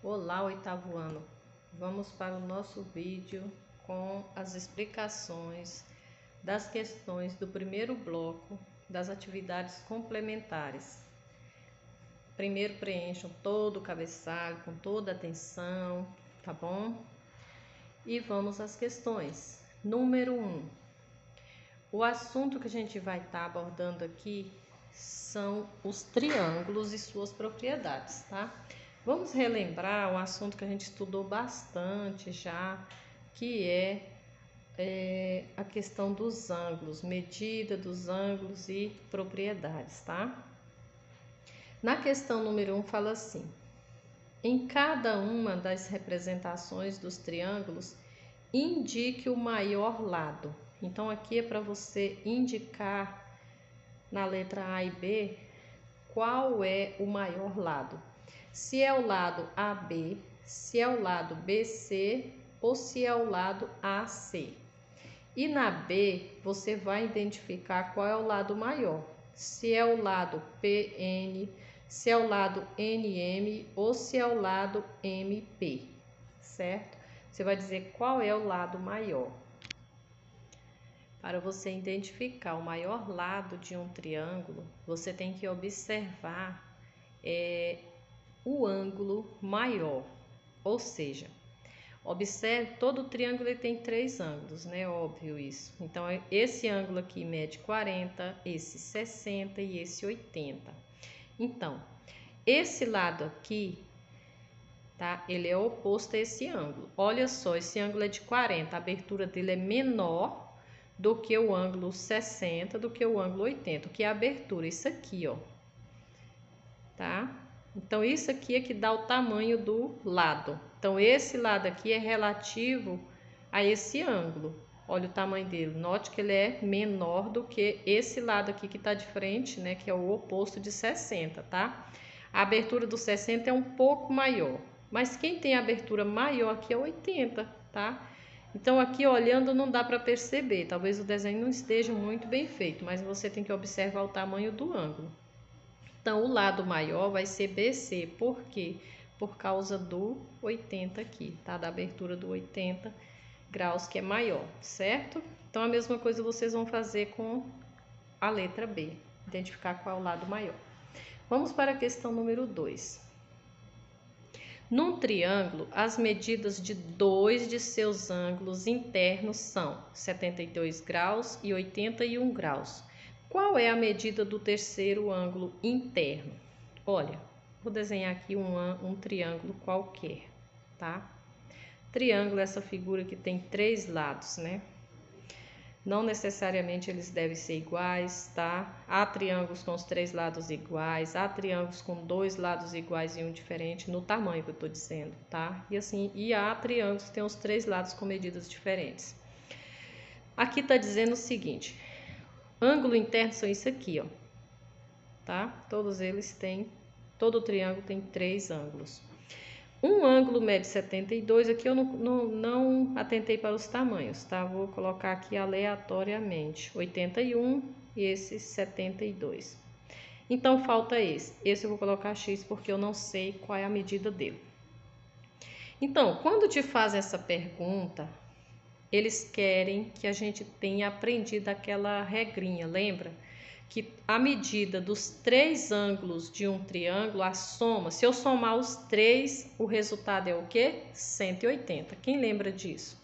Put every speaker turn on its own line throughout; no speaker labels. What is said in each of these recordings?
Olá, oitavo ano! Vamos para o nosso vídeo com as explicações das questões do primeiro bloco das atividades complementares. Primeiro preencham todo o cabeçalho com toda a atenção, tá bom? E vamos às questões. Número 1. O assunto que a gente vai estar abordando aqui são os triângulos e suas propriedades, tá? Vamos relembrar um assunto que a gente estudou bastante já, que é a questão dos ângulos, medida dos ângulos e propriedades, tá? Na questão número 1 fala assim: em cada uma das representações dos triângulos, indique o maior lado. Então aqui é para você indicar na letra A e B qual é o maior lado. Se é o lado AB, se é o lado BC ou se é o lado AC. E na B você vai identificar qual é o lado maior. Se é o lado PN, se é o lado NM ou se é o lado MP, certo? Você vai dizer qual é o lado maior. Para você identificar o maior lado de um triângulo, você tem que observar o ângulo maior. Ou seja, observe, todo triângulo tem 3 ângulos, né? Óbvio isso. Então, esse ângulo aqui mede 40, esse 60 e esse 80. Então, esse lado aqui, tá? Ele é oposto a esse ângulo. Olha só, esse ângulo é de 40, a abertura dele é menor do que o ângulo 60, do que o ângulo 80, que é a abertura, isso aqui, ó, tá? Então, isso aqui é que dá o tamanho do lado. Então, esse lado aqui é relativo a esse ângulo. Olha o tamanho dele. Note que ele é menor do que esse lado aqui que tá de frente, né? Que é o oposto de 60, tá? A abertura do 60 é um pouco maior. Mas quem tem a abertura maior aqui é 80, tá? Então, aqui olhando não dá para perceber, talvez o desenho não esteja muito bem feito, mas você tem que observar o tamanho do ângulo. Então, o lado maior vai ser BC, por quê? Por causa do 80 aqui, tá? Da abertura do 80 graus, que é maior, certo? Então, a mesma coisa vocês vão fazer com a letra B, identificar qual é o lado maior. Vamos para a questão número 2. Num triângulo, as medidas de 2 de seus ângulos internos são 72 graus e 81 graus. Qual é a medida do terceiro ângulo interno? Olha, vou desenhar aqui um triângulo qualquer, tá? Triângulo é essa figura que tem 3 lados, né? Não necessariamente eles devem ser iguais, tá? Há triângulos com os 3 lados iguais, há triângulos com 2 lados iguais e um diferente, no tamanho que eu tô dizendo, tá? E há triângulos que têm os 3 lados com medidas diferentes. Aqui tá dizendo o seguinte: ângulo interno são isso aqui, ó, tá? Todos eles têm, todo triângulo tem 3 ângulos. Um ângulo mede 72, aqui eu não atentei para os tamanhos, tá? Vou colocar aqui aleatoriamente, 81 e esse 72. Então, falta esse. Esse eu vou colocar X porque eu não sei qual é a medida dele. Então, quando te fazem essa pergunta, eles querem que a gente tenha aprendido aquela regrinha, lembra? Que a medida dos 3 ângulos de um triângulo, a soma, se eu somar os 3, o resultado é o quê? 180. Quem lembra disso?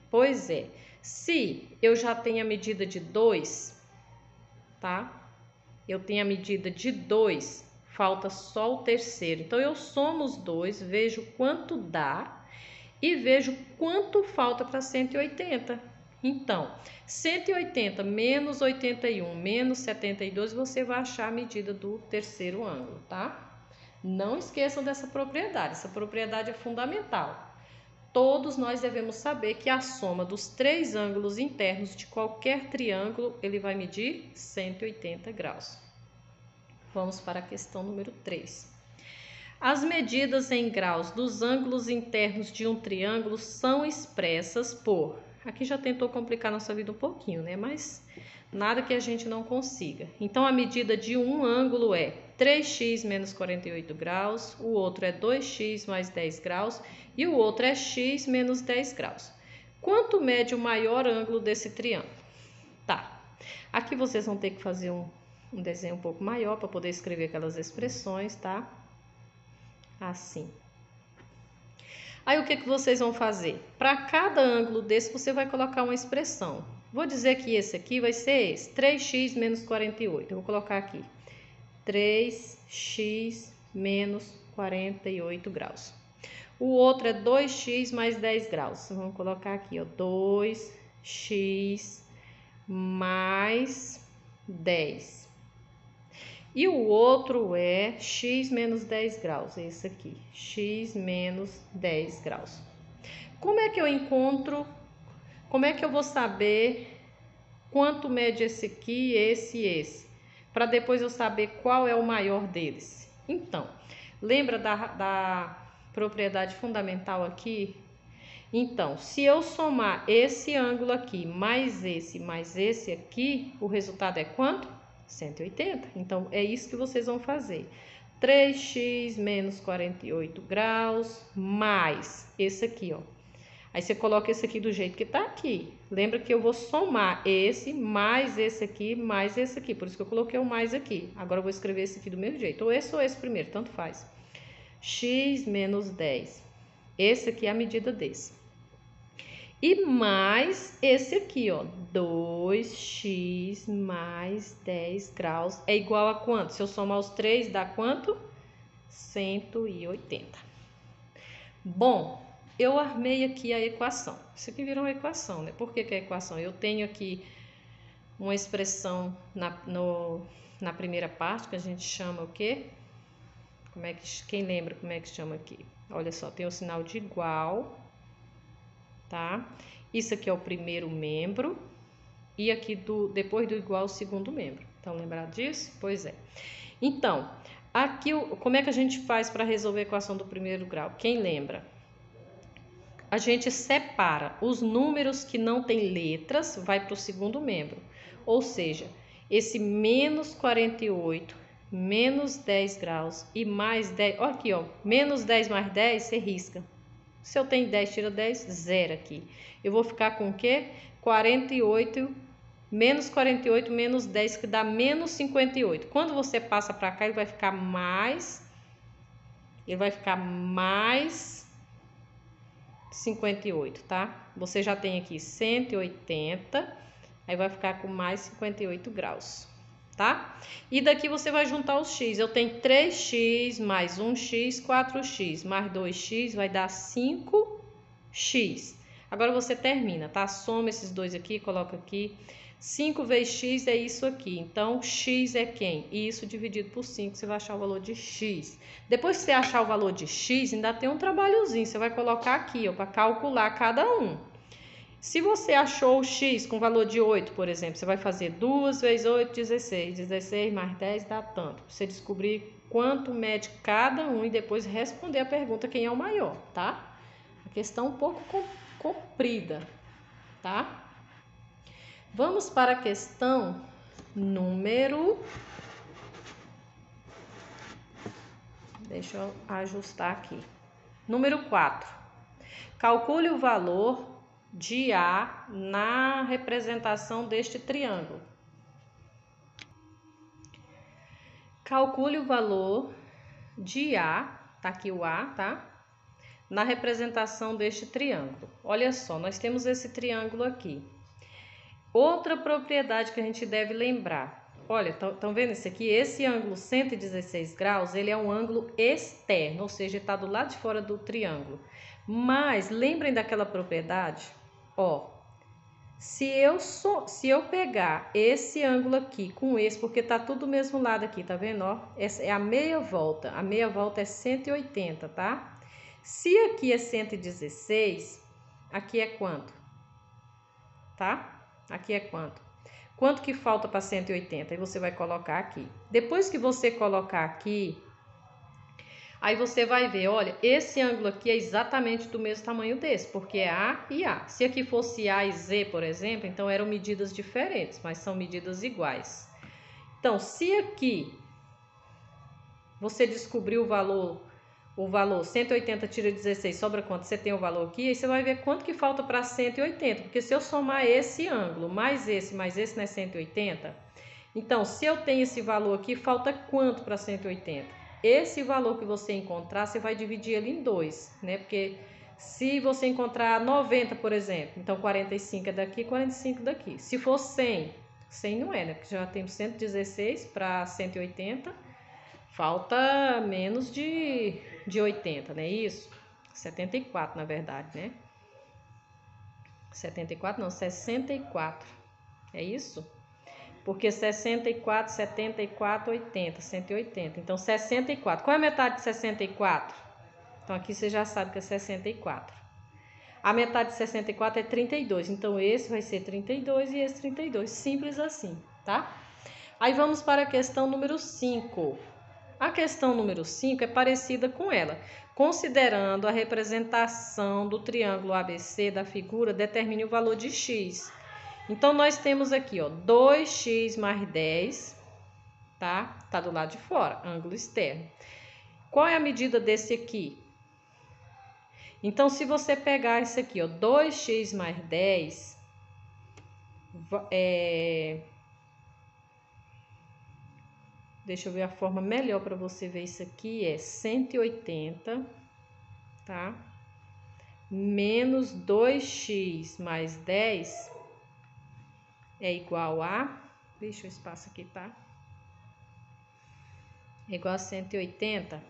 Pois é, se eu já tenho a medida de 2, tá? Eu tenho a medida de 2, falta só o terceiro. Então, eu somo os 2, vejo quanto dá e vejo quanto falta para 180. Então, 180 menos 81 menos 72, você vai achar a medida do terceiro ângulo, tá? Não esqueçam dessa propriedade, essa propriedade é fundamental. Todos nós devemos saber que a soma dos 3 ângulos internos de qualquer triângulo, ele vai medir 180 graus. Vamos para a questão número 3. As medidas em graus dos ângulos internos de um triângulo são expressas por... Aqui já tentou complicar nossa vida um pouquinho, né? Mas nada que a gente não consiga. Então, a medida de um ângulo é 3x menos 48 graus, o outro é 2x mais 10 graus e o outro é x menos 10 graus. Quanto mede o maior ângulo desse triângulo? Tá, aqui vocês vão ter que fazer um desenho um pouco maior para poder escrever aquelas expressões, tá? Assim. Aí, o que vocês vão fazer? Para cada ângulo desse, você vai colocar uma expressão. Vou dizer que esse aqui vai ser esse, 3x menos 48. Eu vou colocar aqui, 3x menos 48 graus. O outro é 2x mais 10 graus. Vamos colocar aqui, ó, 2x mais 10. E o outro é x menos 10 graus, esse aqui, x menos 10 graus. Como é que eu encontro, como é que eu vou saber quanto mede esse aqui, esse e esse? Para depois eu saber qual é o maior deles. Então, lembra da propriedade fundamental aqui? Então, se eu somar esse ângulo aqui mais esse aqui, o resultado é quanto? 180. Então, é isso que vocês vão fazer. 3x menos 48 graus mais esse aqui, ó. Aí, você coloca esse aqui do jeito que tá aqui. Lembra que eu vou somar esse mais esse aqui mais esse aqui. Por isso que eu coloquei o mais aqui. Agora, eu vou escrever esse aqui do mesmo jeito. Ou esse primeiro, tanto faz. X menos 10. Esse aqui é a medida desse. E mais esse aqui, ó, 2x mais 10 graus é igual a quanto? Se eu somar os três, dá quanto? 180. Bom, eu armei aqui a equação. Isso aqui virou uma equação, né? Por que é equação? Eu tenho aqui uma expressão na primeira parte, que a gente chama o quê? Quem lembra como é que chama aqui? Olha só, tem o sinal de igual. Tá? Isso aqui é o primeiro membro e aqui depois do igual o segundo membro. Então, lembrar disso? Pois é. Então, aqui como é que a gente faz para resolver a equação do primeiro grau? Quem lembra? A gente separa os números que não tem letras, vai para o segundo membro. Ou seja, esse menos 48, menos 10 graus e mais 10, olha aqui, ó, menos 10 mais 10, você risca. Se eu tenho 10, tira 10, zero aqui. Eu vou ficar com o quê? 48, menos 48, menos 10, que dá menos 58. Quando você passa para cá, ele vai ficar mais 58, tá? Você já tem aqui 180, aí vai ficar com mais 58 graus, tá? E daqui você vai juntar os x. Eu tenho 3x mais 1x, 4x, mais 2x, vai dar 5x. Agora você termina, tá? Soma esses dois aqui, coloca aqui. 5 vezes x é isso aqui. Então, x é quem? Isso dividido por 5, você vai achar o valor de x. Depois que você achar o valor de x, ainda tem um trabalhozinho. Você vai colocar aqui, ó, para calcular cada um. Se você achou o x com valor de 8, por exemplo, você vai fazer 2 vezes 8, 16. 16 mais 10 dá tanto. Você descobrir quanto mede cada um e depois responder a pergunta quem é o maior, tá? A questão um pouco comprida, tá? Vamos para a questão número... Deixa eu ajustar aqui. Número 4. Calcule o valor de A na representação deste triângulo. Calcule o valor de A, tá aqui o A, tá? Na representação deste triângulo. Olha só, nós temos esse triângulo aqui. Outra propriedade que a gente deve lembrar. Olha, estão vendo isso aqui? Esse ângulo 116 graus, ele é um ângulo externo, ou seja, está do lado de fora do triângulo. Mas, lembrem daquela propriedade? Ó, se eu pegar esse ângulo aqui com esse, porque tá tudo do mesmo lado aqui, tá vendo? Ó, essa é a meia volta é 180, tá? Se aqui é 116, aqui é quanto? Tá? Aqui é quanto? Quanto que falta para 180? Aí você vai colocar aqui. Depois que você colocar aqui, aí você vai ver, olha, esse ângulo aqui é exatamente do mesmo tamanho desse, porque é A e A. Se aqui fosse A e Z, por exemplo, então eram medidas diferentes, mas são medidas iguais. Então, se aqui você descobriu o valor 180 tira 16, sobra quanto? Você tem o valor aqui, aí você vai ver quanto que falta para 180, porque se eu somar esse ângulo mais esse, não é 180? Então, se eu tenho esse valor aqui, falta quanto para 180? Esse valor que você encontrar, você vai dividir ele em 2, né? Porque se você encontrar 90, por exemplo, então 45 é daqui, 45 daqui. Se for 100, 100 não é, né? Porque já temos 116 para 180, falta menos de 80, não é isso? 74, na verdade, né? 74 não, 64, é isso? Porque 64, 74, 80, 180. Então, 64. Qual é a metade de 64? Então, aqui você já sabe que é 64. A metade de 64 é 32. Então, esse vai ser 32 e esse 32. Simples assim, tá? Aí, vamos para a questão número 5. A questão número 5 é parecida com ela. Considerando a representação do triângulo ABC da figura, determine o valor de x. Então, nós temos aqui, ó, 2x mais 10, tá? Tá do lado de fora, ângulo externo. Qual é a medida desse aqui? Então, se você pegar esse aqui, ó, 2x mais 10, deixa eu ver a forma melhor para você ver isso aqui, é 180, tá? Menos 2x mais 10 é igual a... Deixa o espaço aqui, tá? É igual a 180.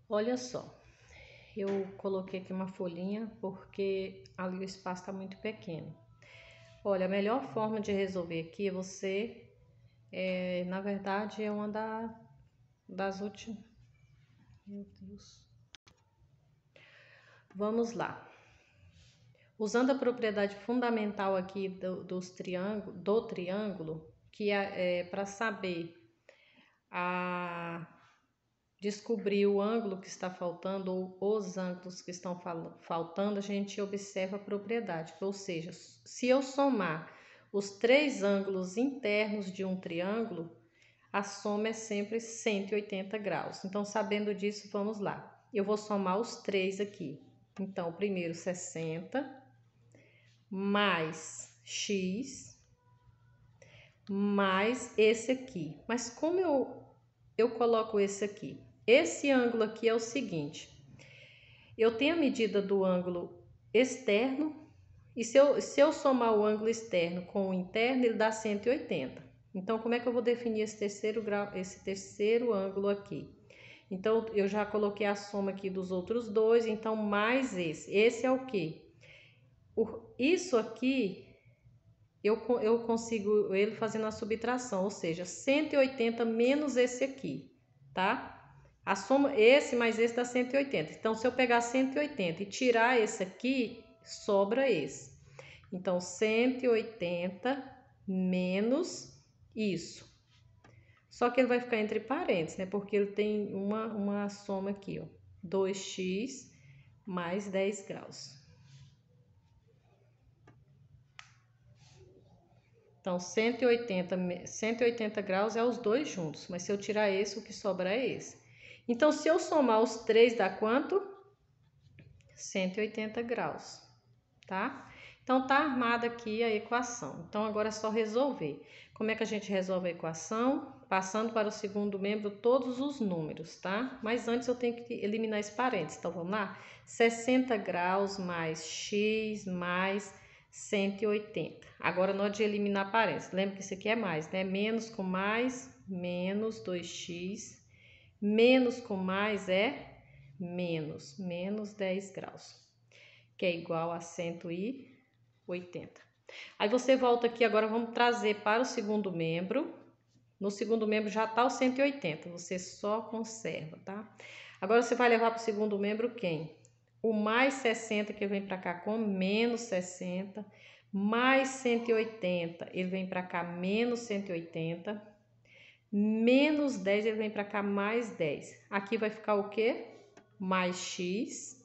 Olha só, eu coloquei aqui uma folhinha porque ali o espaço está muito pequeno. Olha, a melhor forma de resolver aqui é você, na verdade, é uma das últimas... Meu Deus. Vamos lá. Usando a propriedade fundamental aqui do triângulo, que é para saber descobrir o ângulo que está faltando ou os ângulos que estão faltando, a gente observa a propriedade. Ou seja, se eu somar os 3 ângulos internos de um triângulo, a soma é sempre 180 graus. Então, sabendo disso, vamos lá. Eu vou somar os 3 aqui. Então, o primeiro 60 mais x mais esse aqui. Mas como eu coloco esse aqui? Esse ângulo aqui é o seguinte, eu tenho a medida do ângulo externo e se eu somar o ângulo externo com o interno, ele dá 180. Então, como é que eu vou definir esse terceiro ângulo aqui? Então, eu já coloquei a soma aqui dos outros dois, então mais esse. Esse é o quê? Isso aqui, eu consigo ele fazendo a subtração, ou seja, 180 menos esse aqui, tá? A soma, esse mais esse dá 180. Então, se eu pegar 180 e tirar esse aqui, sobra esse. Então, 180 menos isso. Só que ele vai ficar entre parênteses, né? Porque ele tem uma soma aqui, ó. 2x mais 10 graus. Então, 180 graus é os dois juntos. Mas se eu tirar esse, o que sobra é esse. Então, se eu somar os 3, dá quanto? 180 graus, tá? Então, tá armada aqui a equação. Então, agora é só resolver. Como é que a gente resolve a equação? Passando para o segundo membro todos os números, tá? Mas antes eu tenho que eliminar esse parênteses. Então, vamos lá? 60 graus mais x mais 180. Agora, na hora de eliminar parênteses, lembra que isso aqui é mais, né? Menos com mais, menos 2x. Menos com mais é menos 10 graus, que é igual a 180. Aí você volta aqui, agora vamos trazer para o segundo membro. No segundo membro já está o 180, você só conserva, tá? Agora você vai levar para o segundo membro quem? O mais 60, que vem para cá com menos 60, mais 180, ele vem para cá menos 180, menos 10, ele vem para cá mais 10. Aqui vai ficar o quê? Mais x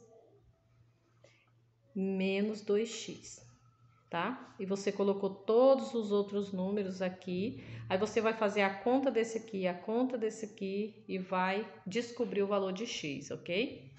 menos 2x. tá? E você colocou todos os outros números aqui. Aí você vai fazer a conta desse aqui, a conta desse aqui e vai descobrir o valor de x, ok?